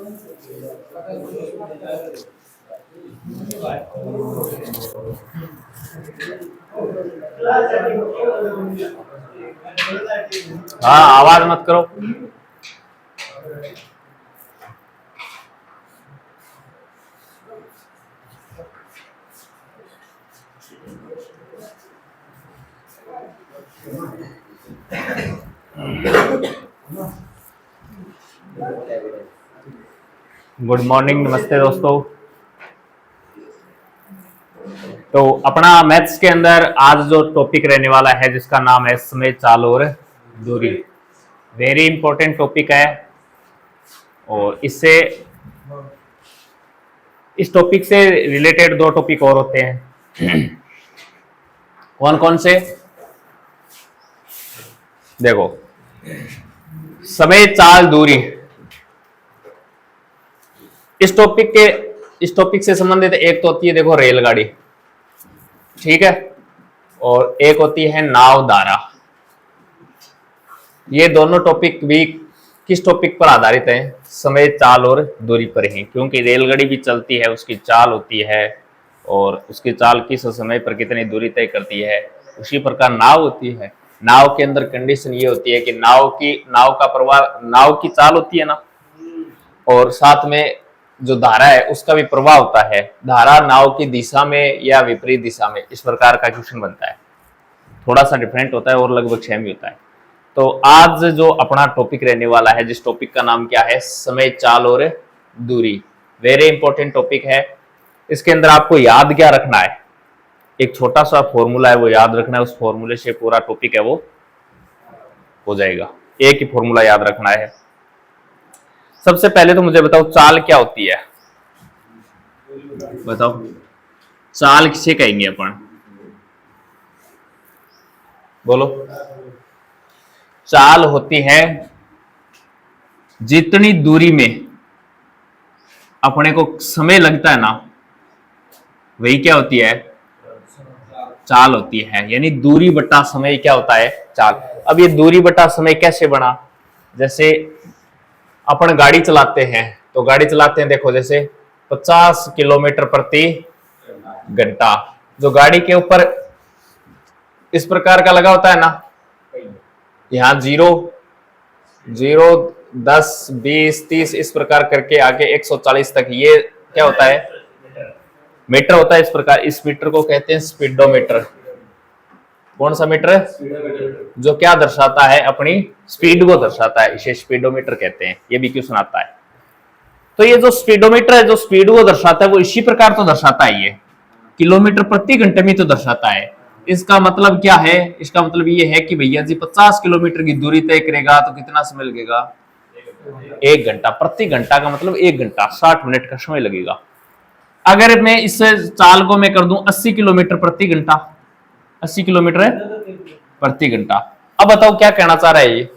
हाँ, आवाज मत करो। गुड मॉर्निंग, नमस्ते दोस्तों। तो अपना मैथ्स के अंदर आज जो टॉपिक रहने वाला है जिसका नाम है समय, चाल और दूरी, वेरी इंपॉर्टेंट टॉपिक है। और इस टॉपिक से रिलेटेड दो टॉपिक और होते हैं। कौन कौन से? देखो, समय, चाल, दूरी, इस टॉपिक से संबंधित एक तो होती है, देखो, रेलगाड़ी, ठीक है, और एक होती है नाव, धारा। ये दोनों टॉपिक भी किस टॉपिक पर आधारित हैं? समय, चाल और दूरी पर ही, क्योंकि रेलगाड़ी भी चलती है, उसकी चाल होती है, और उसकी चाल किस समय पर कितनी दूरी तय करती है। उसी प्रकार नाव होती है। नाव के अंदर कंडीशन ये होती है कि नाव का प्रवाह, नाव की चाल होती है ना, और साथ में जो धारा है उसका भी प्रवाह होता है। धारा नाव की दिशा में या विपरीत दिशा में, इस प्रकार का क्वेश्चन बनता है। थोड़ा सा डिफरेंट होता है और लगभग सेम ही होता है। तो आज जो अपना टॉपिक रहने वाला है, जिस टॉपिक का नाम क्या है? समय, चाल और दूरी, वेरी इंपॉर्टेंट टॉपिक है। इसके अंदर आपको याद क्या रखना है? एक छोटा सा फॉर्मूला है, वो याद रखना है। उस फॉर्मूले से पूरा टॉपिक है वो हो जाएगा। एक ही फॉर्मूला याद रखना है। सबसे पहले तो मुझे बताओ, चाल क्या होती है? बताओ, चाल किसे कहेंगे अपन? बोलो। चाल होती है जितनी दूरी में अपने को समय लगता है ना, वही क्या होती है? चाल होती है। यानी दूरी बटा समय क्या होता है? चाल। अब ये दूरी बटा समय कैसे बना? जैसे अपन गाड़ी चलाते हैं, तो गाड़ी चलाते हैं, देखो, जैसे 50 किलोमीटर प्रति घंटा, जो गाड़ी के ऊपर इस प्रकार का लगा होता है ना, यहाँ 0, 0, 10, 20, 30 इस प्रकार करके आगे 140 तक, ये क्या होता है? मीटर होता है। इस प्रकार, इस मीटर को कहते हैं स्पीडोमीटर। कौन सा मीटर? जो क्या दर्शाता है? अपनी स्पीड को दर्शाता है, इसे स्पीडोमीटर कहते हैं। ये भी क्वेश्चन आता है। तो ये जो स्पीडोमीटर है, जो स्पीड को दर्शाता है, वो इसी प्रकार तो दर्शाता है, ये किलोमीटर प्रति घंटे में तो दर्शाता है। इसका मतलब क्या है? इसका मतलब ये है कि भैया जी 50 किलोमीटर की दूरी तय करेगा तो कितना समय लगेगा? 1 घंटा। प्रति घंटा का मतलब 1 घंटा, 60 मिनट का समय लगेगा। अगर मैं इस चाल को मैं कर दूं 80 किलोमीटर प्रति घंटा, 80 किलोमीटर प्रति घंटा। अब बताओ क्या कहना चाह रहा है ये?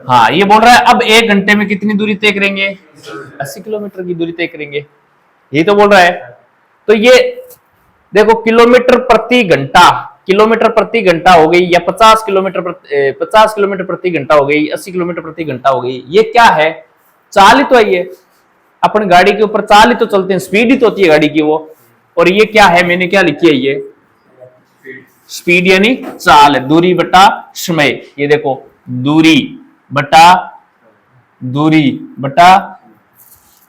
हाँ, ये बोल रहा है अब 1 घंटे में कितनी दूरी तय करेंगे? 80 किलोमीटर की दूरी तय करेंगे, यही तो बोल रहा है। तो ये देखो, किलोमीटर प्रति घंटा, किलोमीटर प्रति घंटा हो गई, या 50 किलोमीटर प्रति घंटा हो गई, 80 किलोमीटर प्रति घंटा हो गई। ये क्या है? चाल ही तो है ये। अपन गाड़ी के ऊपर चाल ही तो चलते हैं, स्पीड ही तो होती है गाड़ी की वो। और ये क्या है? मैंने क्या लिखी है? ये स्पीड यानी चाल है। दूरी बटा समय, ये देखो, दूरी बटा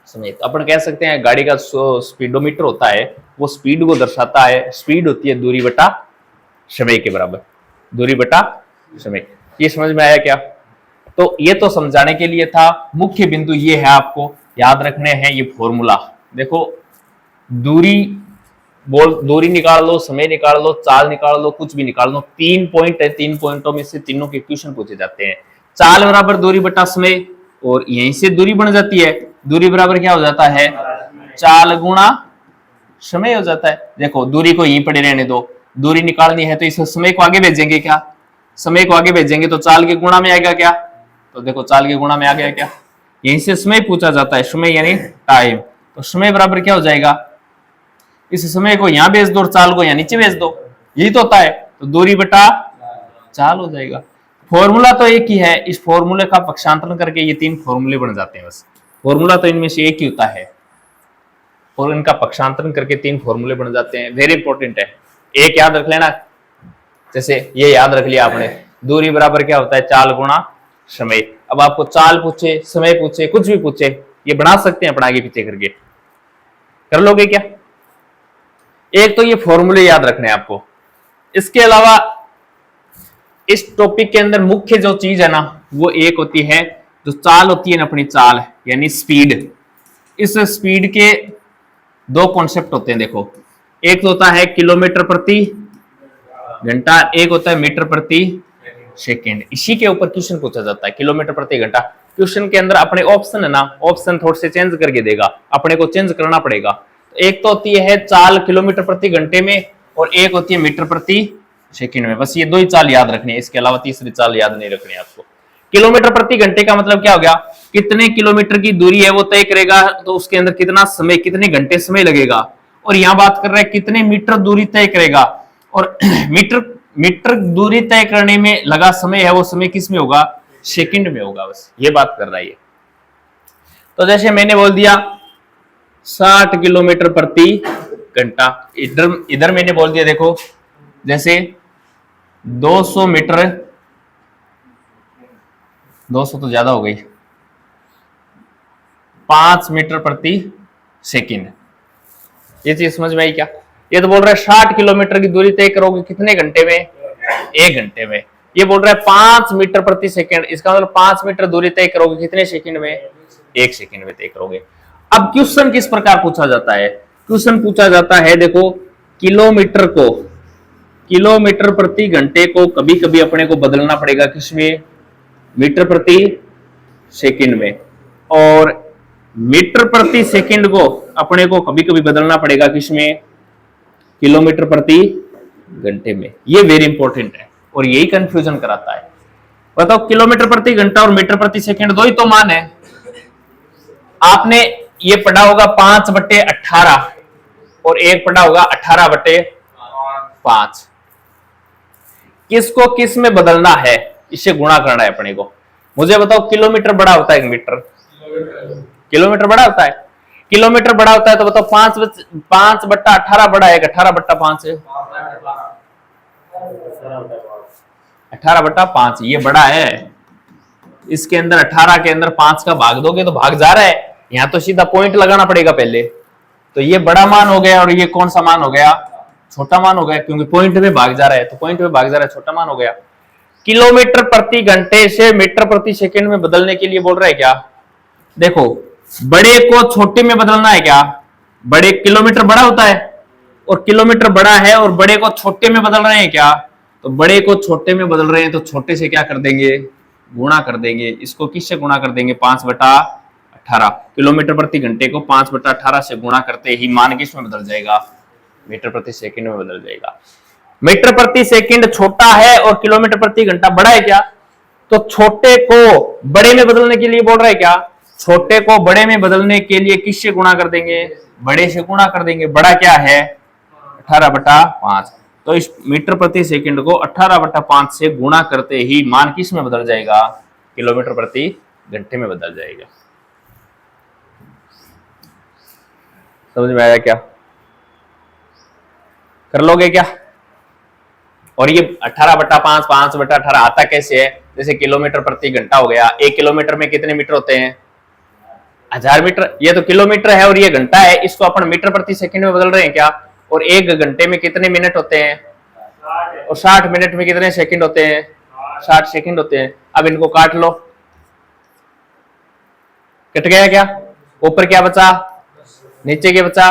समय। तो अपन कह सकते हैं गाड़ी का स्पीडोमीटर होता है, वो स्पीड को दर्शाता है। स्पीड होती है दूरी बटा समय के बराबर, दूरी बटा समय। ये समझ में आया क्या? तो ये तो समझाने के लिए था। मुख्य बिंदु ये है, आपको याद रखने हैं ये फॉर्मूला। देखो, दूरी निकाल लो, समय निकाल लो, चाल निकाल लो, कुछ भी निकाल लो। 3 पॉइंट है, 3 पॉइंटों में से तीनों के क्वेश्चन पूछे जाते हैं। चाल बराबर दूरी बटा समय, और यहीं से दूरी बन जाती है। दूरी बराबर क्या हो जाता है? चाल गुणा समय हो जाता है। देखो, दूरी को यहीं पड़े रहने दो। दूरी निकालनी है तो इस समय को आगे भेजेंगे क्या? समय को आगे भेजेंगे तो चाल के गुणा में आएगा क्या? तो देखो, चाल के गुणा में आ गया क्या? यहीं से समय पूछा जाता है, समय यानी टाइम। तो समय बराबर क्या हो जाएगा? इस समय को यहां भेज दो और चाल को यहां नीचे भेज दो, यही तो होता है। तो दूरी बटा चाल हो जाएगा। फॉर्मूला तो एक ही है, इस फॉर्मूले का पक्षांतरण करके ये 3 फॉर्मूले बन जाते हैं बस। फॉर्मूला तो इनमें से एक ही होता है और इनका पक्षांतरण करके 3 फॉर्मूले बन जाते हैं। वेरी इंपॉर्टेंट है, एक याद रख लेना। जैसे ये याद रख लिया आपने, दूरी बराबर क्या होता है, चाल गुणा समय। अब आपको चाल पूछे, समय पूछे, कुछ भी पूछे, ये बना सकते हैं अपना आगे पीछे करके। कर लोगे क्या? एक तो ये फॉर्मूले याद रखने हैं आपको। इसके अलावा इस टॉपिक के अंदर मुख्य जो चीज है ना, वो एक होती है जो चाल होती है ना, अपनी चाल यानी स्पीड। इस स्पीड के 2 कॉन्सेप्ट होते हैं। देखो, एक तो होता है किलोमीटर प्रति घंटा, एक होता है मीटर प्रति सेकेंड। इसी के ऊपर क्वेश्चन पूछा जाता है, किलोमीटर प्रति घंटा। क्वेश्चन के अंदर अपने ऑप्शन है ना, ऑप्शन थोड़े से चेंज करके देगा, अपने को चेंज करना पड़ेगा। एक तो होती है चाल किलोमीटर प्रति घंटे में और एक होती है मीटर प्रति सेकंड में। बस ये 2 ही चाल याद रखनी है, इसके अलावा तीसरी चाल याद नहीं रखनी है आपको। किलोमीटर प्रति घंटे का मतलब क्या हो गया, कितने किलोमीटर की दूरी है वो तय करेगा, तो उसके अंदर कितना समय, कितने घंटे समय लगेगा। और यहां बात कर रहे हैं कितने मीटर दूरी तय करेगा, और मीटर दूरी तय करने में लगा समय है, वो समय किस में होगा, सेकंड में होगा। बस ये बात कर रहा है। तो जैसे मैंने बोल दिया 60 किलोमीटर प्रति घंटा, इधर मैंने बोल दिया, देखो जैसे 200 मीटर, 200 तो ज्यादा हो गई, 5 मीटर प्रति सेकंड। ये चीज समझ में आई क्या? ये तो बोल रहा है 60 किलोमीटर की दूरी तय करोगे कितने घंटे में, 1 घंटे में। ये बोल रहा है 5 मीटर प्रति सेकंड, इसका मतलब 5 मीटर दूरी तय करोगे कितने सेकंड में, 1 सेकंड में तय करोगे। अब क्वेश्चन किस प्रकार पूछा जाता है, क्वेश्चन पूछा जाता है, देखो किलोमीटर प्रति घंटे को कभी कभी अपने को बदलना पड़ेगा किसमें, मीटर प्रति सेकंड में, और मीटर प्रति सेकंड को अपने को कभी कभी बदलना पड़ेगा किसमें, किलोमीटर प्रति घंटे में। ये वेरी इंपॉर्टेंट है और यही कंफ्यूजन कराता है। बताओ, किलोमीटर प्रति घंटा और मीटर प्रति सेकंड 2 ही तो मान है। आपने ये पढ़ा होगा 5/18 और एक पढ़ा होगा 18/5। किसको किस में बदलना है, इससे गुणा करना है अपने को। मुझे बताओ, किलोमीटर बड़ा होता है मीटर, किलोमीटर बड़ा होता है, किलोमीटर बड़ा होता है, तो बताओ 5/18 बड़ा है 18/5 है, 18/5 ये बड़ा है। इसके अंदर 18 के अंदर 5 का भाग दोगे तो भाग जा रहा है, यहां तो सीधा पॉइंट लगाना पड़ेगा पहले। तो ये बड़ा मान हो गया और ये कौन सा मान हो गया, छोटा मान हो गया, क्योंकि पॉइंट में भाग जा रहा है, तो पॉइंट में भाग जा रहा है, छोटा मान हो गया। किलोमीटर प्रति घंटे से मीटर प्रति सेकंड में बदलने के लिए बोल रहा है क्या, देखो बड़े को छोटे में बदलना है क्या, बड़े किलोमीटर बड़ा होता है और किलोमीटर बड़ा है और बड़े को छोटे में बदल रहे हैं क्या, तो बड़े को छोटे में बदल रहे हैं तो छोटे से क्या कर देंगे, गुणा कर देंगे। इसको किससे गुणा कर देंगे, 5/18। किलोमीटर प्रति घंटे को 5/18 से गुणा करते ही मान किस में बदल जाएगा, मीटर प्रति सेकंड में बदल जाएगा। मीटर प्रति सेकंड छोटा है और किलोमीटर प्रति घंटा बड़ा है क्या, तो छोटे को बड़े में बदलने के लिए बोल रहा है क्या, छोटे को बड़े में बदलने के लिए किससे गुणा कर देंगे, बड़े से गुणा कर देंगे। बड़ा क्या है, 18/5। तो इस मीटर प्रति सेकंड को 18/5 से गुणा करते ही मान किस में बदल जाएगा, किलोमीटर प्रति घंटे में बदल जाएगा। समझ में आया क्या, कर लोगे क्या? और ये 18/5 5/18 आता कैसे है, जैसे किलोमीटर प्रति घंटा हो गया, 1 किलोमीटर में कितने मीटर होते हैं, 1000 मीटर। ये तो किलोमीटर है और ये घंटा है, इसको अपन मीटर प्रति सेकंड में बदल रहे हैं क्या, और 1 घंटे में कितने मिनट होते हैं, और 60 मिनट में कितने सेकंड होते हैं, 60 सेकंड होते हैं। अब इनको काट लो, कट गया क्या, ऊपर क्या बचा, नीचे क्या बचा,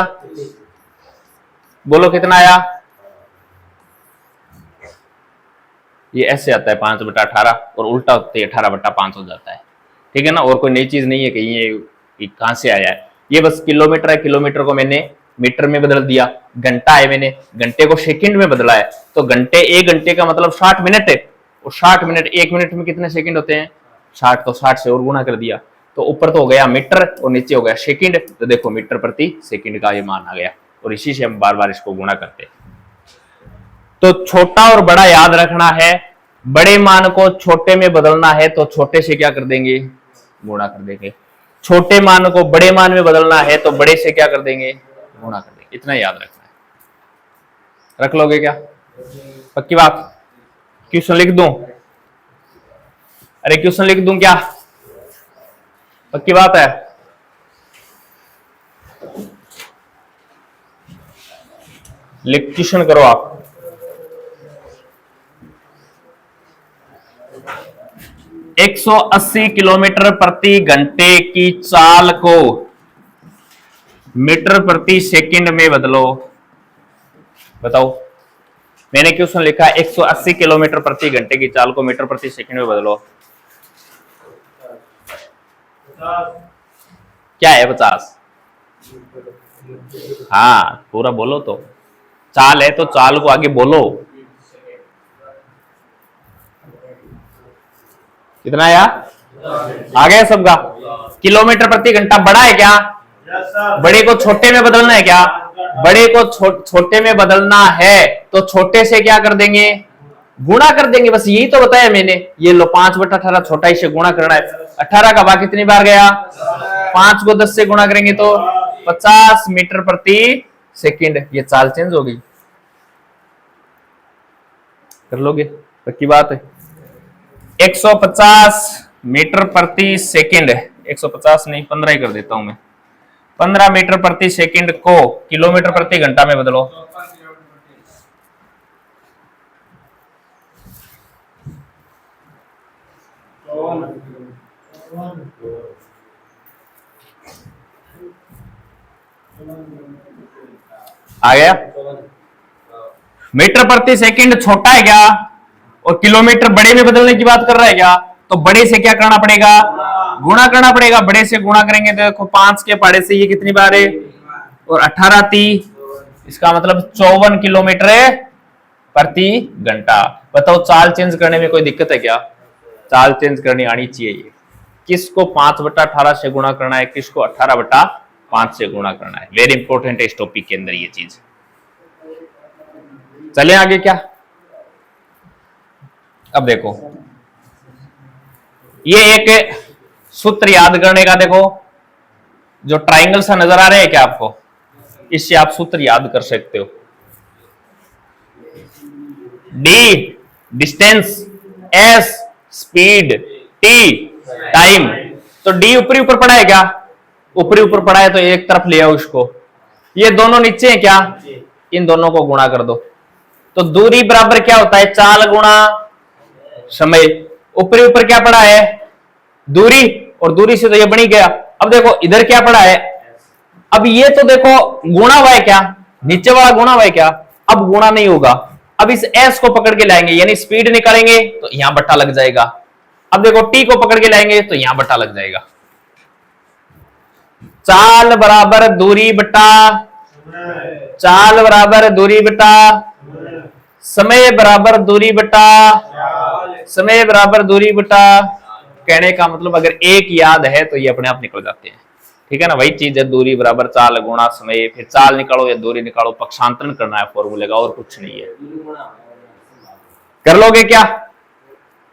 बोलो कितना आया, ये ऐसे आता है 5/18 और उल्टा होते 18/5 हो जाता है। ठीक है ना, और कोई नई चीज नहीं है कि ये कहां से आया है। ये बस किलोमीटर है, किलोमीटर को मैंने मीटर में बदल दिया, घंटा है मैंने घंटे को सेकंड में बदला है, तो घंटे 1 घंटे का मतलब 60 मिनट है, और 60 मिनट 1 मिनट में कितने सेकंड होते हैं, 60, तो 60 से और गुणा कर दिया, तो ऊपर तो हो गया मीटर और नीचे हो गया सेकंड। तो देखो मीटर प्रति सेकंड का ये मान आ गया, और इसी से हम बार बार इसको गुणा करते हैं। तो छोटा और बड़ा याद रखना है, बड़े मान को छोटे में बदलना है तो छोटे से क्या कर देंगे, गुणा कर देंगे। छोटे मान को बड़े मान में बदलना है तो बड़े से क्या कर देंगे, गुणा कर देंगे। इतना याद रखना है। रख लोगे क्या, पक्की बात? क्वेश्चन लिख दूं? अरे क्वेश्चन लिख दूं क्या, पक्की बात है? लिख, क्वेश्चन करो आप। एक 180 किलोमीटर प्रति घंटे की चाल को मीटर प्रति सेकंड में बदलो। बताओ, मैंने क्वेश्चन लिखा 180 किलोमीटर प्रति घंटे की चाल को मीटर प्रति सेकंड में बदलो। क्या है 50? हाँ पूरा बोलो तो, चाल है तो चाल को आगे बोलो। कितना आया? आ गया सबका? किलोमीटर प्रति घंटा बड़ा है क्या? बड़े को छोटे में बदलना है क्या? बड़े को छोटे में बदलना है तो छोटे से क्या कर देंगे, गुणा कर देंगे। बस यही तो बताया मैंने। ये लो 5/18 छोटा ही से गुणा करना है। 18 का भाग कितनी बार गया? 5 को 10 से गुणा करेंगे तो 50 मीटर प्रति सेकंड। ये चाल चेंज होगी, कर लोगे? पक्की बात है। 150 मीटर प्रति सेकंड, 150 नहीं 15 ही कर देता हूं मैं। 15 मीटर प्रति सेकंड को किलोमीटर प्रति घंटा में बदलो। आ गया? मीटर प्रति सेकंड छोटा है क्या और किलोमीटर बड़े में बदलने की बात कर रहा है क्या? तो बड़े से क्या करना पड़ेगा, गुणा करना पड़ेगा। बड़े से गुणा करेंगे तो देखो 5 के पहाड़े से ये कितनी बार है, और 18 30, इसका मतलब 54 किलोमीटर प्रति घंटा। बताओ चाल चेंज करने में कोई दिक्कत है क्या? चाल चेंज करनी आनी चाहिए। किसको 5/18 से गुणा करना है, किसको 18/5 से गुणा करना है। वेरी इंपॉर्टेंट है इस टॉपिक के अंदर ये चीज। चले आगे क्या? अब देखो ये एक सूत्र याद करने का, देखो जो ट्राइंगल सा नजर आ रहा है क्या आपको, इससे आप सूत्र याद कर सकते हो। D distance, S speed, T time. तो डी ऊपरी ऊपर पड़ा है क्या? ऊपरी ऊपर पड़ा है तो एक तरफ ले आओ इसको। ये दोनों नीचे हैं क्या? इन दोनों को गुणा कर दो। तो दूरी बराबर क्या होता है, चाल गुणा समय। ऊपरी ऊपर क्या पड़ा है, दूरी, और दूरी से तो ये बनी गया। अब देखो इधर क्या पड़ा है, अब ये तो देखो गुणा हुआ है क्या, नीचे वाला गुणा हुआ है क्या? अब गुणा नहीं होगा। अब इस एस को पकड़ के लाएंगे, यानी स्पीड निकालेंगे तो यहां बट्टा लग जाएगा। अब देखो टी को पकड़ के लाएंगे तो यहां बट्टा लग जाएगा। चाल बराबर दूरी बट्टा, चाल बराबर दूरी बट्टा समय बराबर दूरी बट्टा समय बराबर दूरी बट्टा। कहने का मतलब अगर एक याद है तो ये अपने आप निकल जाते हैं, ठीक है ना? वही चीज है, दूरी बराबर चाल गुणा समय। फिर चाल निकालो या दूरी निकालो, पक्षांतरण करना है फॉर्मूले का, और कुछ नहीं है। कर लोगे क्या?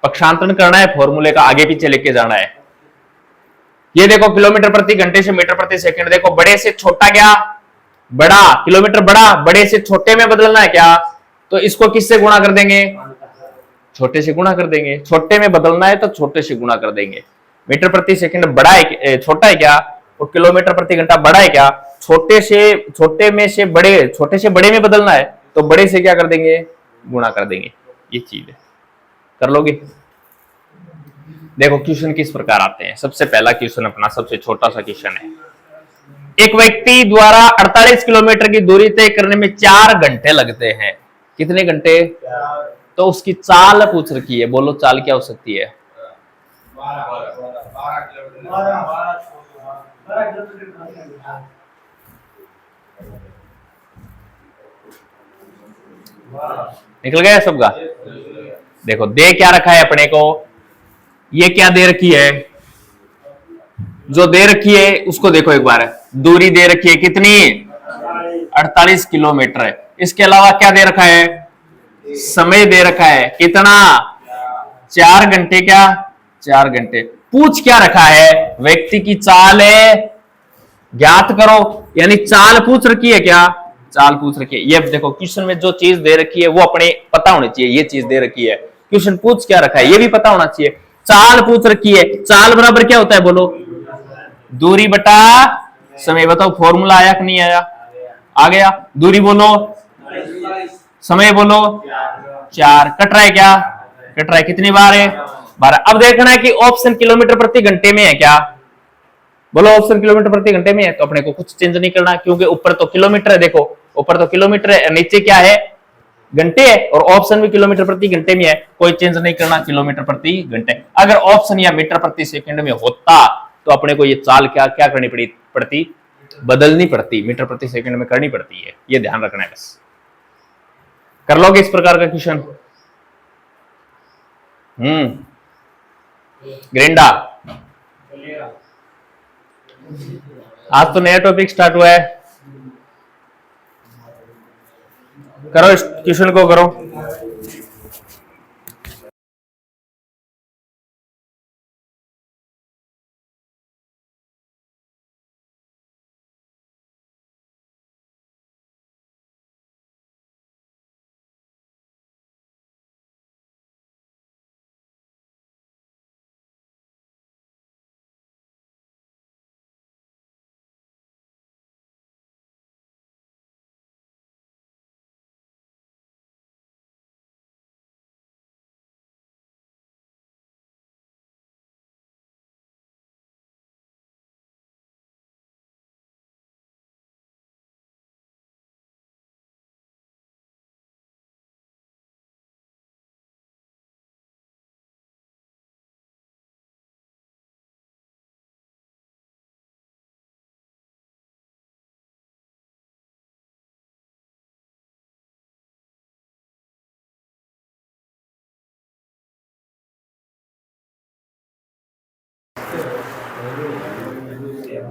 पक्षांतरण करना है फॉर्मूले का, आगे पीछे लेके जाना है। ये देखो किलोमीटर प्रति घंटे से मीटर प्रति सेकंड। देखो बड़े से छोटा क्या, बड़ा। किलोमीटर बड़ा, बड़े से छोटे में बदलना है क्या? तो इसको किससे गुणा कर देंगे, छोटे से गुणा कर देंगे। छोटे में बदलना है तो छोटे से गुणा कर देंगे। मीटर प्रति सेकंड बड़ा है, छोटा है क्या, और किलोमीटर प्रति घंटा बड़ा है क्या? छोटे से बड़े में बदलना है तो बड़े से क्या कर देंगे, गुणा कर देंगे। ये चीज है, कर लोगे? देखो क्वेश्चन किस प्रकार आते हैं। सबसे पहला क्वेश्चन अपना सबसे छोटा सा क्वेश्चन है। एक व्यक्ति द्वारा 48 किलोमीटर की दूरी तय करने में 4 घंटे लगते हैं। कितने घंटे? तो उसकी चाल पूछ रखी है। बोलो चाल क्या हो सकती है? निकल गया सबका? देखो दे क्या रखा है अपने को, ये क्या दे रखी है, जो दे रखी है उसको देखो एक बार। दूरी दे रखी है कितनी, 48 किलोमीटर है। इसके अलावा क्या दे रखा है, समय दे रखा है कितना, 4 घंटे क्या, 4 घंटे। पूछ क्या रखा है, व्यक्ति की चाल है ज्ञात करो, यानी चाल पूछ रखी है क्या, चाल पूछ रखी है। ये देखो क्वेश्चन में जो चीज दे रखी है वो अपने पता होनी चाहिए, ये चीज दे रखी है, क्वेश्चन पूछ क्या रखा है ये भी पता होना चाहिए। चाल पूछ रखी है, चाल बराबर क्या होता है बोलो, दूरी बटा समय। बताओ फॉर्मूला आया कि नहीं आया, आ गया। दूरी बोलो, समय बोलो, 4। कट रहा है क्या, कट रहा है, कितनी बार है, 12। अब देखना है कि ऑप्शन किलोमीटर प्रति घंटे में है क्या, बोलो ऑप्शन किलोमीटर प्रति घंटे में है, तो अपने को कुछ चेंज नहीं करना, क्योंकि ऊपर तो किलोमीटर है, देखो ऊपर तो किलोमीटर है, नीचे क्या है, घंटे है, और ऑप्शन भी किलोमीटर प्रति घंटे में है, कोई चेंज नहीं करना, किलोमीटर प्रति घंटे। अगर ऑप्शन या मीटर प्रति सेकंड में होता तो अपने को ये चाल क्या क्या करनी पड़ती, बदलनी पड़ती, मीटर प्रति सेकंड में करनी पड़ती है, ये ध्यान रखना है बस। कर लोगे इस प्रकार का क्वेश्चन। ग्रिंडा, आज तो नया टॉपिक स्टार्ट हुआ है, करो इस क्वेश्चन को करो।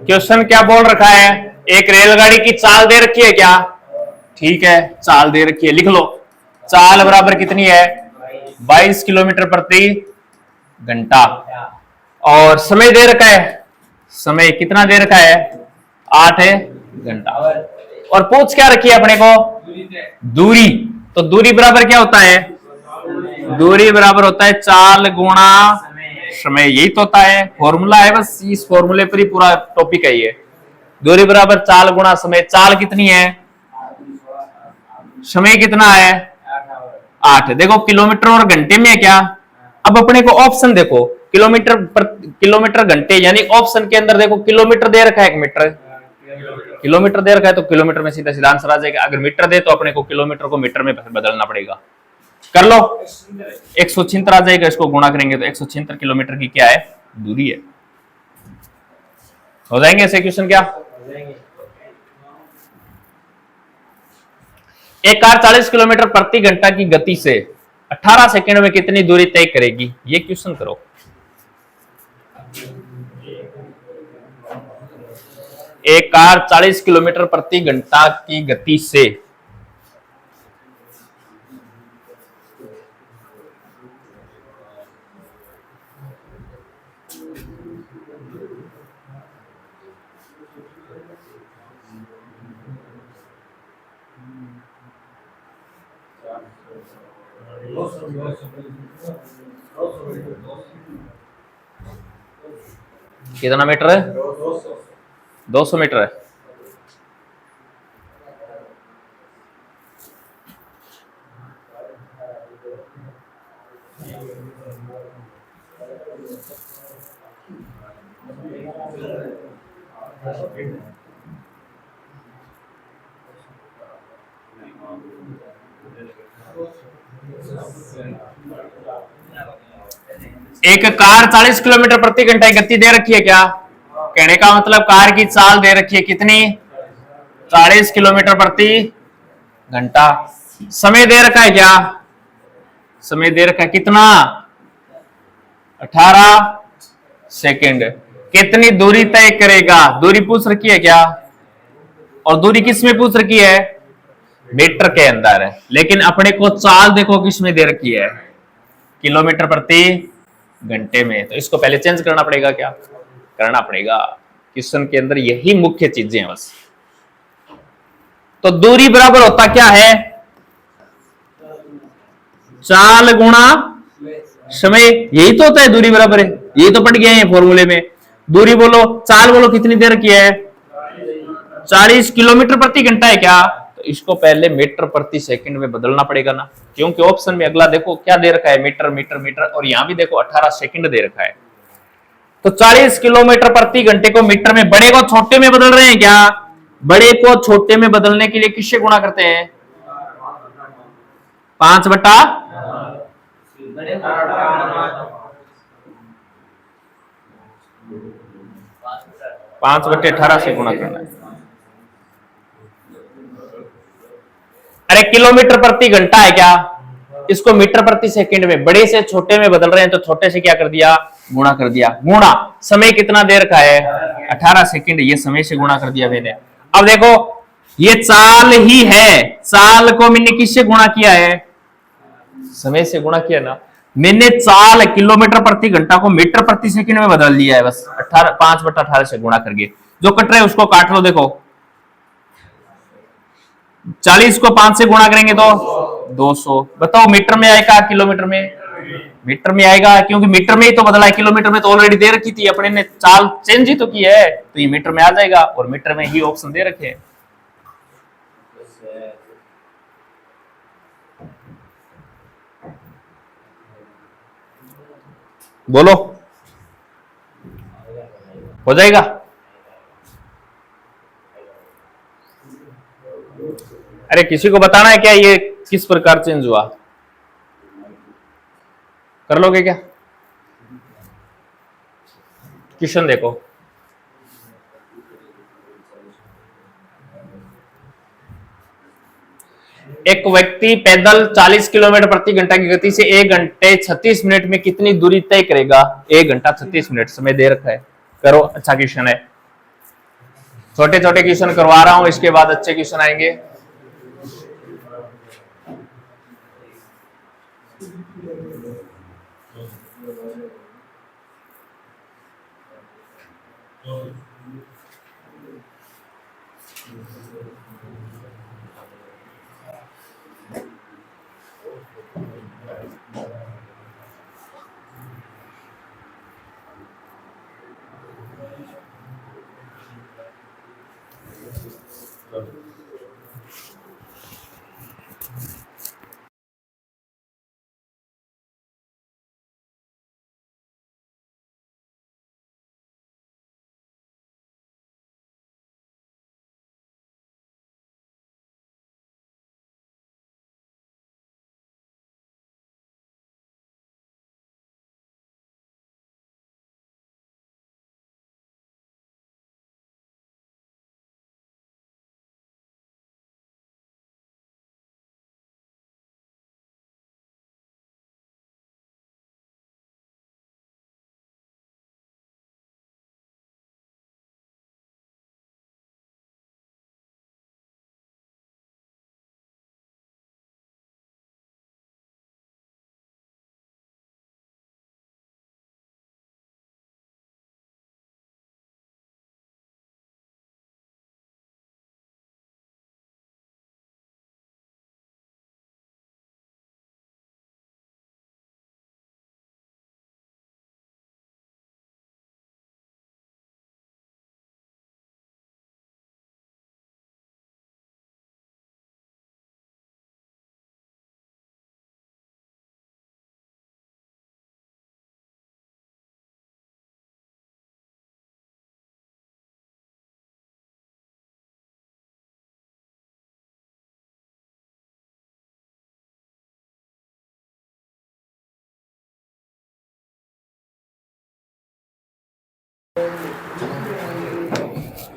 क्वेश्चन क्या बोल रखा है, एक रेलगाड़ी की चाल दे रखी है क्या, ठीक है चाल दे रखी है, लिख लो। चाल बराबर कितनी है, 22 किलोमीटर प्रति घंटा, और समय दे रखा है, समय कितना दे रखा है, 8 घंटा। और पूछ क्या रखी है अपने को, दूरी। तो दूरी बराबर क्या होता है, दूरी बराबर होता है चाल गुणा समय, यही तो होता है, फॉर्मूला है बस, इस फॉर्मूले पर ही पूरा टॉपिक है ये। दूरी बराबर चाल गुणा समय, चाल कितनी है, समय कितना है, 8। देखो किलोमीटर और घंटे में है क्या, अब अपने को ऑप्शन देखो, किलोमीटर घंटे, यानी ऑप्शन के अंदर देखो किलोमीटर दे रखा है, एक मीटर, किलोमीटर दे रखा है तो किलोमीटर में सीधा सीधा आंसर आ जाएगा। अगर मीटर दे तो अपने को किलोमीटर को मीटर में बदलना पड़ेगा। कर लो, 176 आ जाएगा, इसको गुणा करेंगे तो 176 किलोमीटर की क्या है, दूरी है। हो जाएंगे ऐसे क्वेश्चन क्या। एक कार 40 किलोमीटर प्रति घंटा की गति से 18 सेकंड में कितनी दूरी तय करेगी, ये क्वेश्चन करो। एक कार 40 किलोमीटर प्रति घंटा की गति से कितना मीटर है, 200 मीटर है। एक कार 40 किलोमीटर प्रति घंटा की गति दे रखी है क्या, कहने का मतलब कार की चाल दे रखी है कितनी, 40 किलोमीटर प्रति घंटा। समय दे रखा है क्या, समय दे रखा है कितना, 18 सेकंड। कितनी दूरी तय करेगा, दूरी पूछ रखी है क्या, और दूरी किस में पूछ रखी है, मीटर के अंदर है। लेकिन अपने को चाल देखो किस में दे रखी है, किलोमीटर प्रति घंटे में। तो इसको पहले चेंज करना पड़ेगा, क्या करना पड़ेगा? क्वेश्चन के अंदर यही मुख्य चीजें हैं बस। तो दूरी बराबर होता क्या है? चाल गुणा समय। यही तो होता है दूरी बराबर है, यही तो पढ़ गए हैं फॉर्मूले में। दूरी बोलो, चाल बोलो, कितनी देर की है? 40 किलोमीटर प्रति घंटा है क्या? तो इसको पहले मीटर प्रति सेकंड में बदलना पड़ेगा ना, क्योंकि ऑप्शन में अगला देखो क्या दे रखा है, मीटर मीटर मीटर, और यहां भी देखो 18 सेकंड दे रखा है। तो 40 किलोमीटर प्रति घंटे को मीटर में, बड़े को छोटे में बदल रहे हैं क्या? बड़े को छोटे में बदलने के लिए किससे गुणा करते हैं? 5 बटा 18 से गुणा करना है। अरे किलोमीटर प्रति घंटा है क्या? इसको मीटर प्रति सेकंड में, बड़े से छोटे में बदल रहे हैं, तो छोटे से क्या कर दिया? गुणा कर दिया। गुणा समय कितना देर का है? 18 सेकंड, ये समय से गुणा कर दिया मैंने। अब देखो ये चाल ही है, चाल को मैंने किससे गुणा किया है? समय से गुणा किया ना। मैंने चाल किलोमीटर प्रति घंटा को मीटर प्रति सेकंड में बदल दिया है बस, 5 बटा 18 से गुणा करके। जो कट रहे हैं उसको काट लो। देखो 40 को 5 से गुणा करेंगे तो 200। बताओ मीटर में आएगा किलोमीटर में? मीटर में आएगा, क्योंकि मीटर में ही तो बदला है, किलोमीटर में तो ऑलरेडी दे रखी थी, अपने ने चाल चेंज ही तो की है, तो ये मीटर में आ जाएगा, और मीटर में ही ऑप्शन दे रखे हैं। बोलो हो जाएगा? अरे किसी को बताना है क्या ये किस प्रकार चेंज हुआ? कर लोगे क्या? क्वेश्चन देखो, एक व्यक्ति पैदल 40 किलोमीटर प्रति घंटा की गति से 1 घंटे 36 मिनट में कितनी दूरी तय करेगा? 1 घंटा 36 मिनट समय दे रखा है। करो, अच्छा क्वेश्चन है। छोटे छोटे क्वेश्चन करवा रहा हूं, इसके बाद अच्छे क्वेश्चन आएंगे।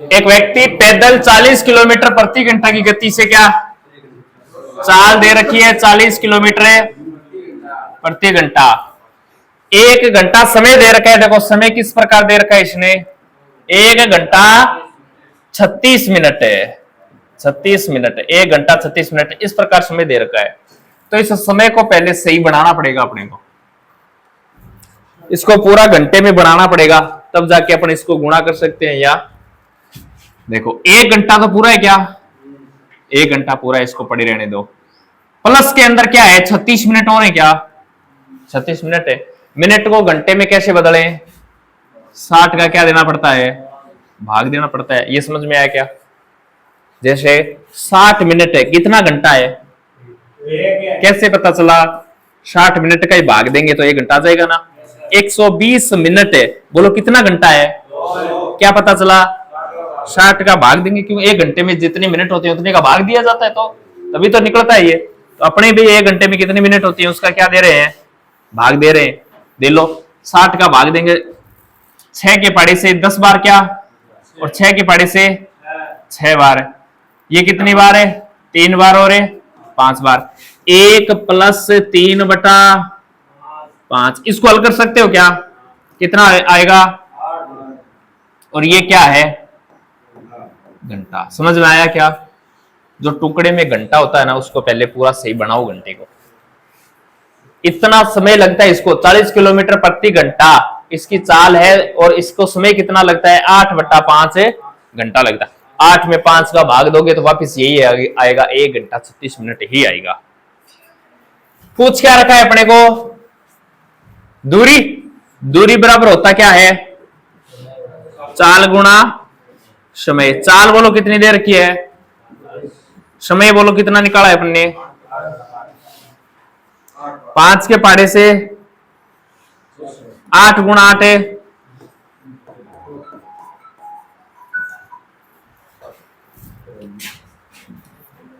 एक व्यक्ति पैदल 40 किलोमीटर प्रति घंटा की गति से क्या चाल दे रखी है 40 किलोमीटर प्रति घंटा, 1 घंटा समय दे रखा है। देखो समय किस प्रकार दे रखा है इसने, 1 घंटा 36 मिनट है, 36 मिनट, 1 घंटा 36 मिनट, इस प्रकार समय दे रखा है। तो इस समय को पहले सही बनाना पड़ेगा अपने को। इसको पूरा घंटे में बढ़ाना पड़ेगा, तब जाके अपन इसको गुणा कर सकते हैं। या देखो 1 घंटा तो पूरा है क्या, 1 घंटा पूरा है, इसको पड़े रहने दो। प्लस के अंदर क्या है, 36 मिनट और है क्या, 36 मिनट है। मिनट को घंटे में कैसे बदले, 60 का क्या देना पड़ता है, भाग देना पड़ता है। ये समझ में आया क्या? जैसे 60 मिनट है, कितना घंटा है, कैसे पता चला, 60 मिनट का ही भाग देंगे तो 1 घंटा आ जाएगा ना। 120 मिनट है, बोलो कितना घंटा है, क्या पता चला, 60 का भाग देंगे, क्यों 1 घंटे में जितने मिनट होते हैं उतने का भाग दिया जाता है, तो तभी तो निकलता है ये। तो अपने भी 1 घंटे में कितने मिनट होती है उसका क्या दे रहे हैं, भाग दे रहे हैं। दे लो 60 का भाग देंगे, 6 के पाड़े से 10 बार क्या, और 6 के पाड़े से 6 बार, ये कितनी बार है, 3 बार और है 5 बार। 1 + 3/5, इसको हल कर सकते हो क्या, कितना आएगा, और ये क्या है, घंटा। समझ में आया क्या? जो टुकड़े में घंटा होता है ना, उसको पहले पूरा सही बनाओ घंटे को। इतना समय लगता है इसको, 40 किलोमीटर प्रति घंटा इसकी चाल है, और इसको समय कितना लगता है, 8/5 घंटा लगता है। 8 में 5 का भाग दोगे तो वापिस यही आएगा, 1 घंटा 36 मिनट ही आएगा। पूछ क्या रखा है अपने को, दूरी। दूरी बराबर होता क्या है, चाल गुणा समय। चाल बोलो कितनी देर की है, समय बोलो कितना निकाला है अपन ने, 5 के पाड़े से 8 × 8 है,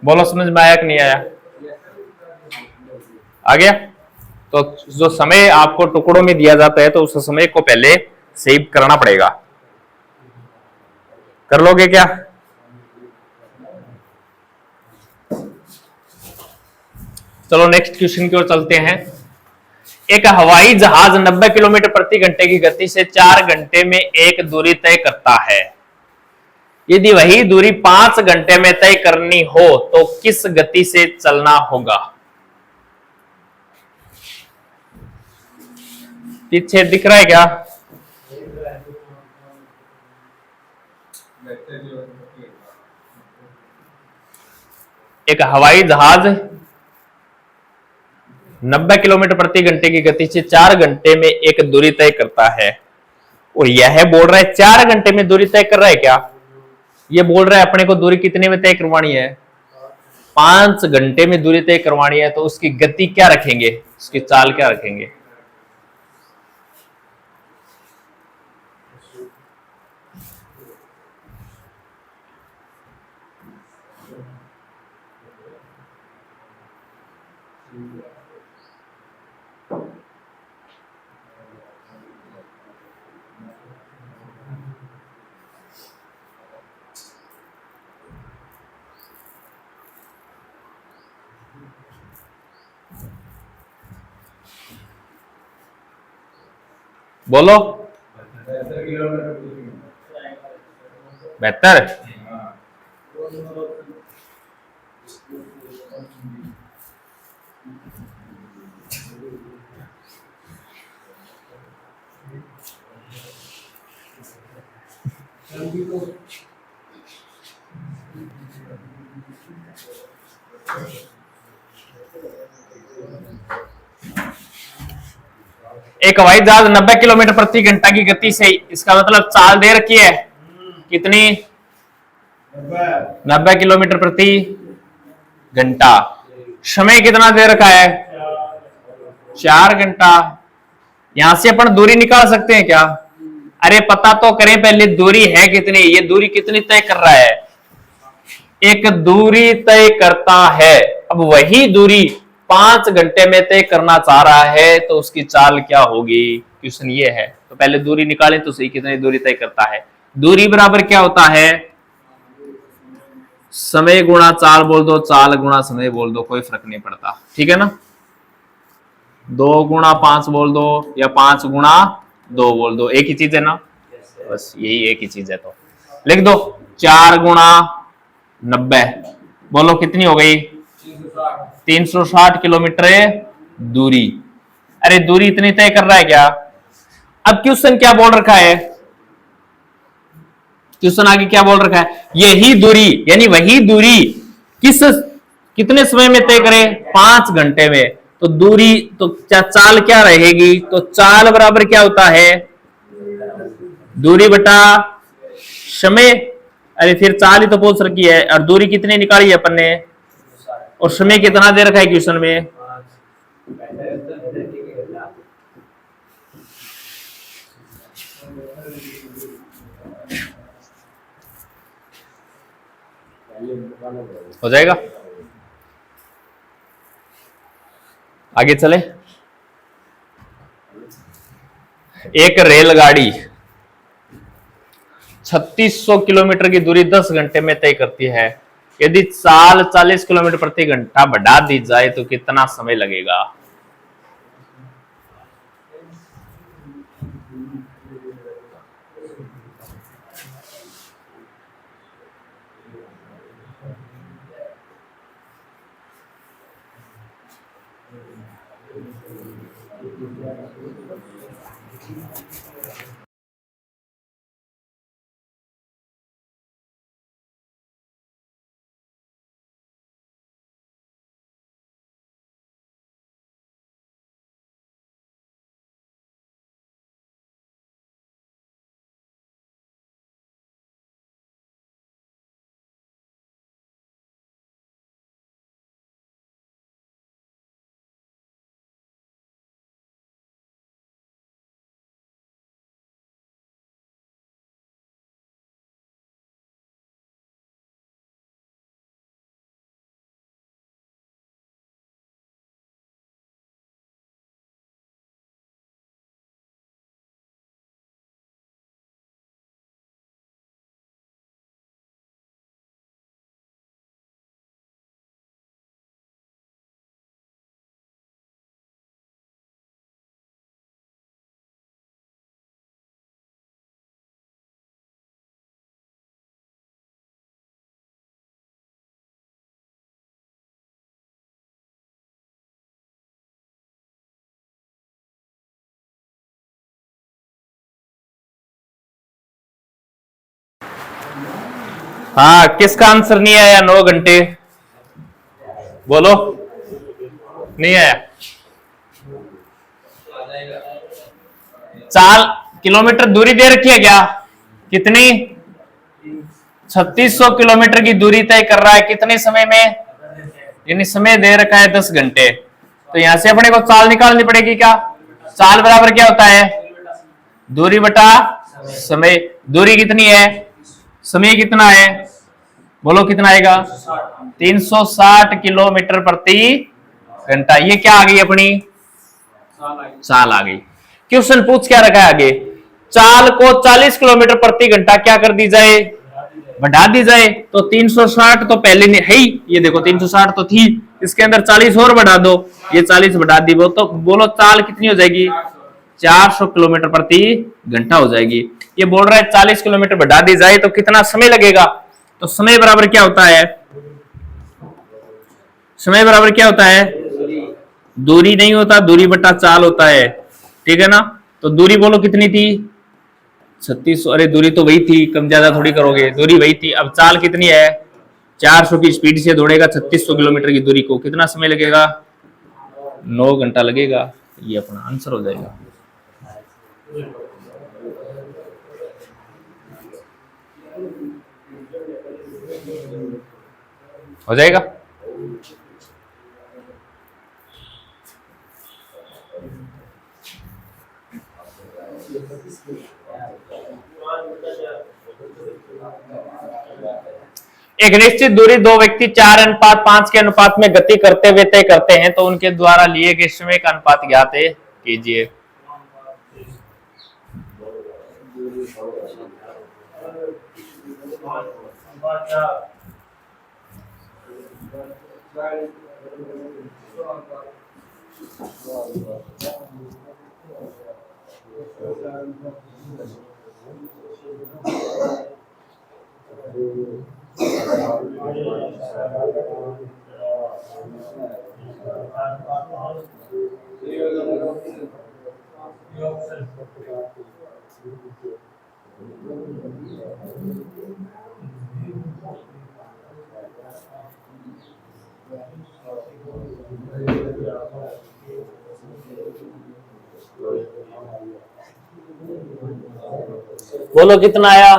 बोलो समझ में आया कि नहीं आया, आ गया। तो जो समय आपको टुकड़ों में दिया जाता है तो उस समय को पहले सेव करना पड़ेगा। कर लोगे क्या? चलो नेक्स्ट क्वेश्चन की ओर चलते हैं। एक हवाई जहाज 90 किलोमीटर प्रति घंटे की गति से 4 घंटे में एक दूरी तय करता है। यदि वही दूरी 5 घंटे में तय करनी हो तो किस गति से चलना होगा? पीछे दिख रहा है क्या? एक हवाई जहाज 90 किलोमीटर प्रति घंटे की गति से 4 घंटे में एक दूरी तय करता है, और यह बोल रहा है 4 घंटे में दूरी तय कर रहा है क्या? ये बोल रहा है अपने को दूरी कितने में तय करवानी है, 5 घंटे में दूरी तय करवानी है। तो उसकी गति क्या रखेंगे, उसकी चाल क्या रखेंगे? बोलो 72। एक हवाई जहाज 90 किलोमीटर प्रति घंटा की गति से, इसका मतलब चाल दे रखी है कितनी, 90 किलोमीटर प्रति घंटा। समय कितना दे रखा है, 4 घंटा। यहां से अपन दूरी निकाल सकते हैं क्या? अरे पता तो करें पहले दूरी है कितनी, ये दूरी कितनी तय कर रहा है, एक दूरी तय करता है। अब वही दूरी 5 घंटे में तय करना चाह रहा है तो उसकी चाल क्या होगी, क्वेश्चन ये है। तो पहले दूरी निकालें तो सही, कितनी दूरी तय करता है। दूरी बराबर क्या होता है, समय गुणा चाल बोल दो, चाल गुणा समय बोल दो, कोई फर्क नहीं पड़ता, ठीक है ना। 2 × 5 बोल दो या 5 × 2 बोल दो, एक ही चीज है ना, बस यही एक ही चीज है। तो लिख दो 4 × 90, बोलो कितनी हो गई, 360 किलोमीटर दूरी। अरे दूरी इतनी तय कर रहा है क्या, अब क्वेश्चन क्या बोल रखा है, क्वेश्चन आगे क्या बोल रखा है, यही दूरी यानी वही दूरी कितने समय में तय करें, 5 घंटे में। तो दूरी तो चाल क्या रहेगी, तो चाल बराबर क्या होता है, दूरी बटा समय। अरे फिर चाल ही तो पूछ रखी है, और दूरी कितनी निकाली है अपन ने, और समय कितना दे रखा है क्वेश्चन में। हो जाएगा, आगे चले। एक रेलगाड़ी 3600 किलोमीटर की दूरी 10 घंटे में तय करती है। यदि चाल 40 किलोमीटर प्रति घंटा बढ़ा दी जाए तो कितना समय लगेगा। हाँ, किसका आंसर नहीं आया 9 घंटे, बोलो। नहीं आया। चाल किलोमीटर दूरी दे रखी है क्या, कितनी, 3600 किलोमीटर की दूरी तय कर रहा है कितने समय में, यानी समय दे रखा है 10 घंटे। तो यहां से अपने को चाल निकालनी पड़ेगी क्या, चाल बराबर क्या होता है, दूरी बटा समय। दूरी कितनी है, समय कितना है, बोलो कितना आएगा, 360 किलोमीटर प्रति घंटा। ये क्या आ गई अपनी, चाल आ गई। क्वेश्चन पूछ क्या रखा है आगे, चाल को 40 किलोमीटर प्रति घंटा क्या कर दी जाए, बढ़ा दी जाए। तो 360 तो पहले नहीं है ही, ये देखो 360 तो थी, इसके अंदर 40 और बढ़ा दो, ये 40 बढ़ा दी, वो तो बोलो चाल कितनी हो जाएगी, 400 किलोमीटर प्रति घंटा हो जाएगी। ये बोल रहा है 40 किलोमीटर बढ़ा दी जाए तो कितना समय लगेगा। तो समय बराबर क्या होता है, समय बराबर क्या होता है, दूरी नहीं होता, दूरी बटा चाल होता है, ठीक है ना। तो दूरी बोलो कितनी थी, 3600, अरे दूरी तो वही थी, कम ज्यादा थोड़ी करोगे, दूरी वही थी। अब चाल कितनी है, 400 की स्पीड से दौड़ेगा 3600 किलोमीटर की दूरी को, कितना समय लगेगा, 9 घंटा लगेगा। ये अपना आंसर हो जाएगा। हो जाएगा। एक निश्चित दूरी दो व्यक्ति 4:5 के अनुपात में गति करते हुए तय करते हैं, तो उनके द्वारा लिए गए समय का अनुपात ज्ञात कीजिए। बोलो कितना आया?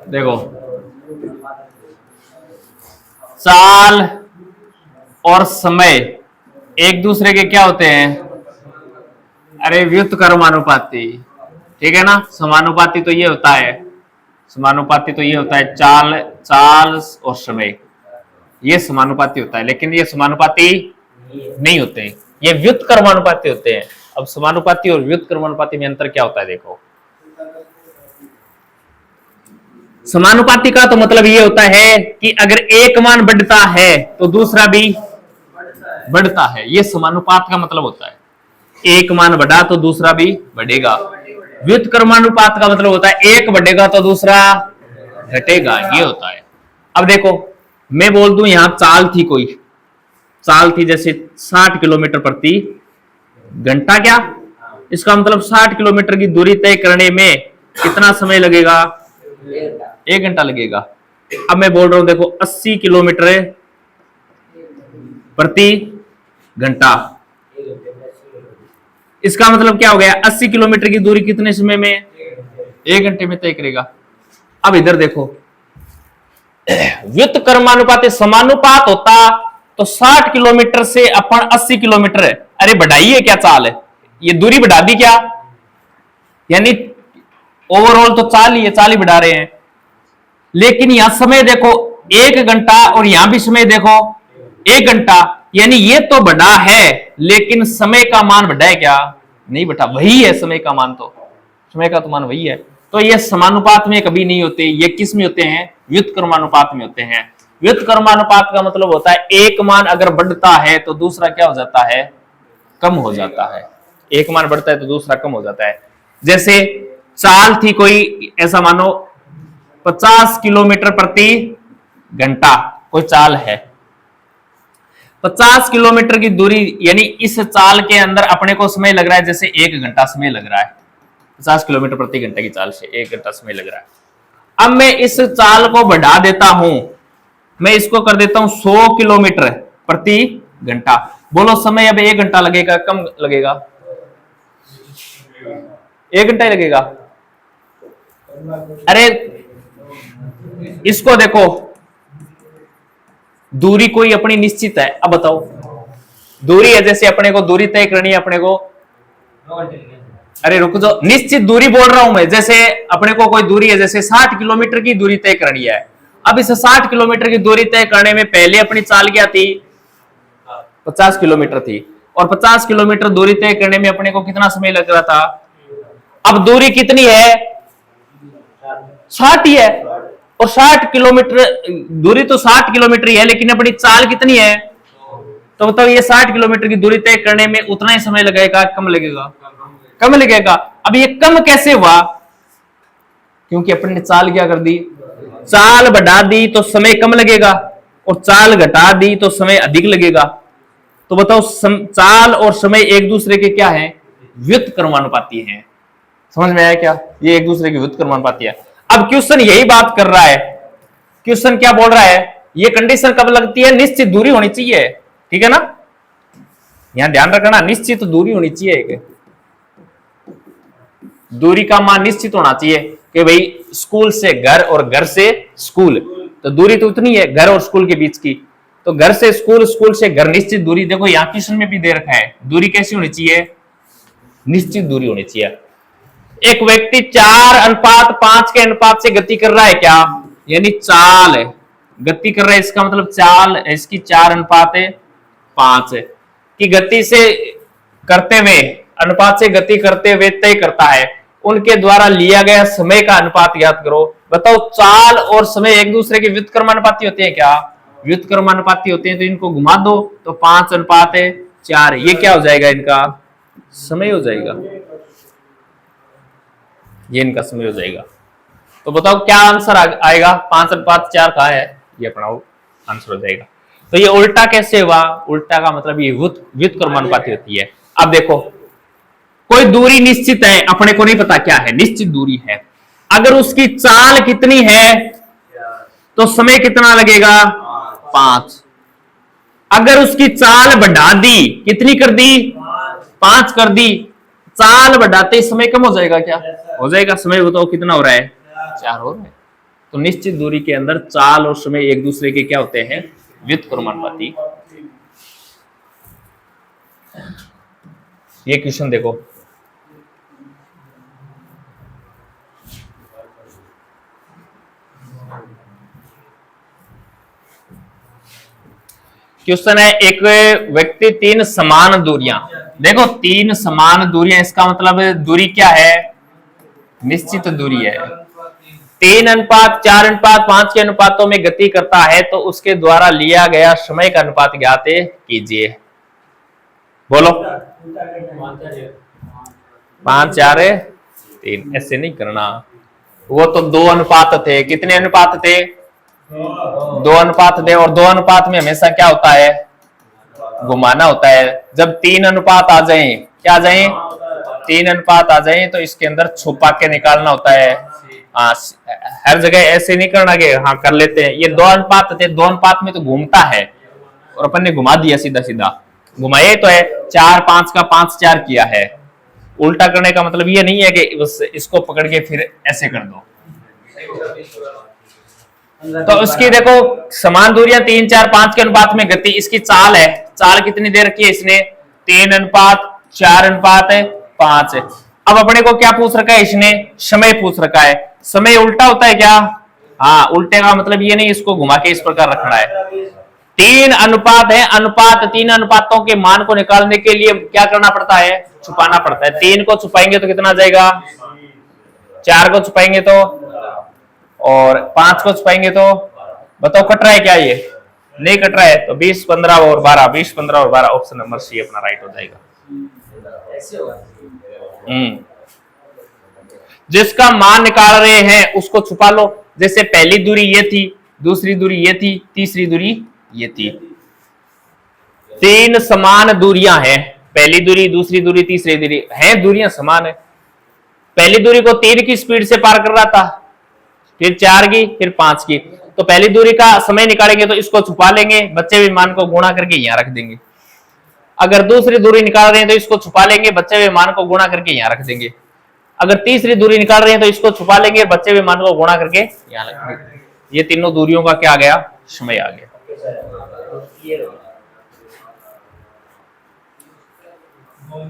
देखो, चाल और समय एक दूसरे के क्या होते हैं? अरे व्युत्क्रमानुपाती, ठीक है ना। समानुपाती तो ये होता है, समानुपाती तो ये होता है चाल, चाल और समय, ये समानुपाती होता है। लेकिन ये समानुपाती नहीं होते हैं, ये व्युत्क्रमानुपाती होते हैं। अब समानुपाती और व्युत्क्रमानुपाती में अंतर क्या होता है? देखो, समानुपाती का तो मतलब ये होता है कि अगर एक मान बढ़ता है तो दूसरा भी बढ़ता है, ये समानुपात का मतलब होता है। एक मान बढ़ा तो दूसरा भी बढ़ेगा। व्युत्क्रमानुपात का मतलब होता है एक बढ़ेगा तो दूसरा घटेगा, ये होता है। अब देखो, मैं बोल दूं यहां चाल थी, कोई चाल थी जैसे 60 किलोमीटर प्रति घंटा, क्या इसका मतलब 60 किलोमीटर की दूरी तय करने में कितना समय लगेगा? 1 घंटा लगेगा। अब मैं बोल रहा हूं देखो 80 किलोमीटर प्रति घंटा, इसका मतलब क्या हो गया? 80 किलोमीटर की दूरी कितने समय में? 1 घंटे में तय करेगा। अब इधर देखो, व्युत्क्रमानुपाती समानुपात होता तो 60 किलोमीटर से अपन 80 किलोमीटर है, अरे बढ़ाइए क्या चाल है, ये दूरी बढ़ा दी क्या? यानी ओवरऑल तो चाल ही है, चाल ही बढ़ा रहे हैं। लेकिन यहां समय देखो 1 घंटा और यहां भी समय देखो 1 घंटा, यानी ये तो बढ़ा है लेकिन समय का मान बढ़ा है क्या? नहीं बढ़ा, वही है समय का मान, तो समय का तो मान वही है। तो ये समानुपात में कभी नहीं होते, ये किस में होते हैं? व्युत्क्रमानुपात में होते हैं। व्युत्क्रमानुपात का मतलब होता है एक मान अगर बढ़ता है तो दूसरा क्या हो जाता है? कम हो जाता है। एक मान बढ़ता है तो दूसरा कम हो जाता है। जैसे चाल थी कोई, ऐसा मानो 50 किलोमीटर प्रति घंटा कोई चाल है, 50 किलोमीटर की दूरी, यानी इस चाल के अंदर अपने को समय लग रहा है जैसे 1 घंटा समय लग रहा है। 50 किलोमीटर प्रति घंटे की चाल से 1 घंटा समय लग रहा है। अब मैं इस चाल को बढ़ा देता हूं, मैं इसको कर देता हूं 100 किलोमीटर प्रति घंटा। बोलो समय अब 1 घंटा लगेगा कम लगेगा? 1 घंटा ही लगेगा। अरे इसको देखो, दूरी कोई अपनी निश्चित है, अब बताओ दूरी है, जैसे अपने को दूरी तय करनी है अपने को, अरे रुक जाओ, निश्चित दूरी बोल रहा हूं मैं, जैसे अपने को कोई दूरी है जैसे 60 किलोमीटर की दूरी तय करनी है। अब इस 60 किलोमीटर की दूरी तय करने में पहले अपनी चाल क्या थी? 50 किलोमीटर थी, और 50 किलोमीटर दूरी तय करने में अपने को कितना समय लग रहा था? अब दूरी कितनी है? 60 ही है, और 60 किलोमीटर दूरी तो 60 किलोमीटर ही है, लेकिन अपनी चाल कितनी है? तो बताओ ये 60 किलोमीटर की दूरी तय करने में उतना ही समय लगेगा कम लगेगा? कम लगेगा। अब ये कम कैसे हुआ? क्योंकि अपन ने चाल क्या कर दी? चाल बढ़ा दी तो समय कम लगेगा, और चाल घटा दी तो समय अधिक लगेगा। तो बताओ चाल और समय एक दूसरे के क्या है? व्युत्क्रमानुपाती हैं। समझ में आया क्या? ये एक दूसरे के व्युत्क्रमानुपाती है। अब क्वेश्चन यही बात कर रहा है, क्वेश्चन क्या बोल रहा है? ये कंडीशन कब लगती है? निश्चित दूरी होनी चाहिए, ठीक है ना। यहां ध्यान रखना, निश्चित दूरी होनी चाहिए, एक दूरी का मान निश्चित होना चाहिए कि भाई स्कूल से घर और घर से स्कूल, तो दूरी तो उतनी है घर और स्कूल के बीच की। तो घर से स्कूल, स्कूल से घर, निश्चित दूरी। देखो यहां क्वेश्चन में भी दे रखा है, दूरी कैसी होनी चाहिए? निश्चित दूरी होनी चाहिए। एक व्यक्ति 4:5 के अनुपात से गति कर रहा है क्या? यानी चाल है, गति कर रहा है, इसका मतलब चाल, इसकी 4:5 की गति से करते हुए, अनुपात से गति करते हुए तय करता है, उनके द्वारा लिया गया समय का अनुपात ज्ञात करो। बताओ चाल और समय एक दूसरे के व्युत्क्रमानुपाती होते हैं क्या? व्युत्क्रमानुपाती होते हैं, तो इनको घुमा दो तो 5:4, ये क्या हो जाएगा? इनका समय हो जाएगा, ये इनका समय हो जाएगा। तो बताओ क्या आंसर आएगा? 5:4 कहा है, ये अपना आंसर हो जाएगा। तो ये उल्टा कैसे हुआ? उल्टा का मतलब ये व्युत्क्रमानुपाती होती है। अब देखो, कोई दूरी निश्चित है, अपने को नहीं पता क्या है, निश्चित दूरी है। अगर उसकी चाल कितनी है तो समय कितना लगेगा? 5। अगर उसकी चाल बढ़ा दी, कितनी कर दी? 5 कर दी। चाल बढ़ाते समय कम हो जाएगा क्या? हो जाएगा। समय बताओ कितना हो रहा है? 4 हो रहा है। तो निश्चित दूरी के अंदर चाल और समय एक दूसरे के क्या होते हैं? व्युत्क्रमानुपाती। ये क्वेश्चन देखो, क्वेश्चन है, एक व्यक्ति 3 समान दूरियां, देखो 3 समान दूरियां, इसका मतलब दूरी क्या है? निश्चित दूरी है। 3 अनुपात 4 अनुपात 5 के अनुपातों में गति करता है तो उसके द्वारा लिया गया समय का अनुपात ज्ञात कीजिए। बोलो। 5 4 3, ऐसे नहीं करना। वो तो 2 अनुपात थे। कितने अनुपात थे? 2 अनुपात थे। और 2 अनुपात में हमेशा क्या होता है? घुमाना होता है। जब 3 अनुपात आ जाए, क्या आ जाए? 3 अनुपात आ जाए तो इसके अंदर छुपा के निकालना होता है। हर जगह ऐसे नहीं करना कि हाँ कर लेते हैं। ये 2 अनुपात थे, 2 अनुपात में तो घूमता है और अपन ने घुमा दिया सीधा सीधा। घुमाए तो है 4 5 का 5 4 किया है। उल्टा करने का मतलब ये नहीं है कि बस इसको पकड़ के फिर ऐसे कर दो। तो उसकी देखो समान दूरियां 3 4 5 के अनुपात में गति, इसकी चाल है। चाल कितनी दे रखी है इसने? 3 अनुपात 4 अनुपात 5। अब अपने को क्या पूछ रखा है इसने? समय पूछ रखा है। समय उल्टा होता है क्या? हाँ, उल्टे का मतलब ये नहीं इसको घुमा के इस प्रकार रखना है। 3 अनुपात है, अनुपात 3 अनुपातों के मान को निकालने के लिए क्या करना पड़ता है? छुपाना पड़ता है। 3 को छुपाएंगे तो कितना जाएगा? 4 को छुपाएंगे तो, और 5 को छुपाएंगे तो, बताओ कट रहा है क्या? ये नहीं कट रहा है। तो 20 15 और 12, 20 15 और 12, ऑप्शन नंबर सी अपना राइट हो जाएगा। जिसका मान निकाल रहे हैं उसको छुपा लो। जैसे पहली दूरी ये थी, दूसरी दूरी ये थी, तीसरी दूरी ये थी। 3 समान दूरियां हैं। पहली दूरी, दूसरी दूरी, तीसरी दूरी है, दूरियां समान है। पहली दूरी को 3 की स्पीड से पार कर रहा था, फिर 4 की, फिर 5 की। तो पहली दूरी का समय निकालेंगे तो इसको छुपा लेंगे, बच्चे हुए मान को गुणा करके यहां रख देंगे। अगर दूसरी दूरी निकाल रहे हैं तो इसको छुपा लेंगे, बच्चे हुए मान को गुणा करके यहां रख देंगे। अगर तीसरी दूरी निकाल रहे हैं तो इसको छुपा लेंगे, बच्चे हुए मान को गुणा करके यहां रख देंगे। ये तीनों दूरियों का क्या आ गया? समय आ गया।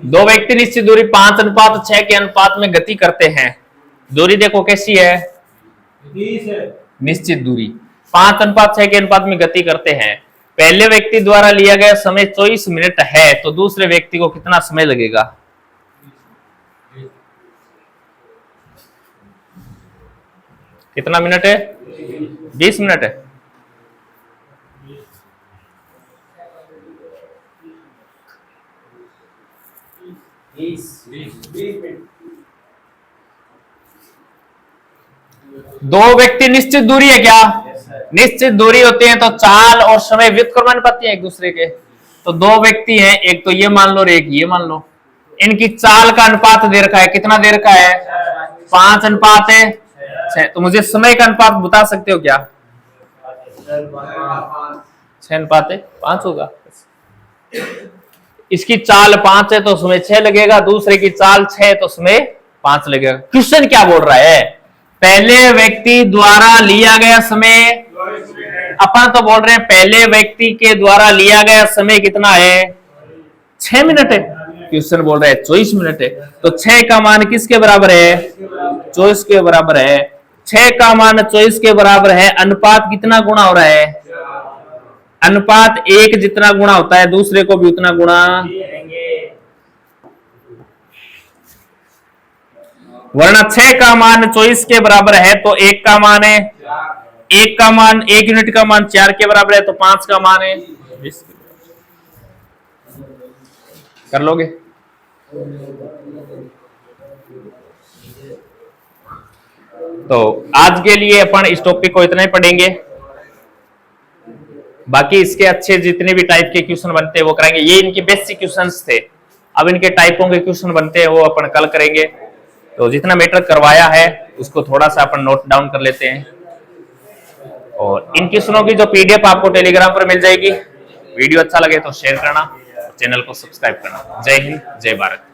दो व्यक्ति निश्चित दूरी 5 अनुपात 6 के अनुपात में गति करते हैं। दूरी देखो कैसी है? निश्चित दूरी 5 अनुपात 6 के अनुपात में गति करते हैं। पहले व्यक्ति द्वारा लिया गया समय 24 मिनट है तो दूसरे व्यक्ति को कितना समय लगेगा? कितना मिनट है? 20 मिनट है। दो व्यक्ति निश्चित दूरी है क्या? निश्चित दूरी होते हैं तो चाल और समय व्युत्क्रमानुपाती हैं एक दूसरे के। तो दो व्यक्ति हैं, एक तो ये मान लो और एक ये मान लो। इनकी चाल का अनुपात दे रखा है, कितना दे रखा है? 5 अनुपात है 6। तो मुझे समय का अनुपात बता सकते हो क्या? 6 अनुपात 5 होगा। इसकी चाल 5 है तो समय 6 लगेगा, दूसरे की चाल 6 है तो समय 5 लगेगा। क्वेश्चन क्या बोल रहा है? पहले व्यक्ति द्वारा लिया गया समय, अपन तो बोल रहे हैं पहले व्यक्ति के द्वारा लिया गया समय कितना है? 6 मिनट है। क्वेश्चन बोल रहा है 24 मिनट है। तो 6 का मान किसके बराबर है? 24 के बराबर है। 6 का मान 24 के बराबर है। अनुपात कितना गुणा हो रहा है? अनुपात 1 जितना गुणा होता है दूसरे को भी उतना गुणा। वरना 6 का मान 24 के बराबर है तो 1 का मान है 1 का मान 1 यूनिट का मान 4 के बराबर है तो 5 का मान है 20। कर लोगे? तो आज के लिए अपन इस टॉपिक को इतना ही पढ़ेंगे। बाकी इसके अच्छे जितने भी टाइप के क्वेश्चन बनते हैं वो कराएंगे। ये इनके बेसिक क्वेश्चंस थे। अब इनके टाइपों के क्वेश्चन बनते हैं वो अपन कल करेंगे। तो जितना मैटर करवाया है उसको थोड़ा सा अपन नोट डाउन कर लेते हैं, और इन क्वेश्चनों की जो पीडीएफ आपको टेलीग्राम पर मिल जाएगी। वीडियो अच्छा लगे तो शेयर करना, चैनल को सब्सक्राइब करना। जय हिंद, जय भारत।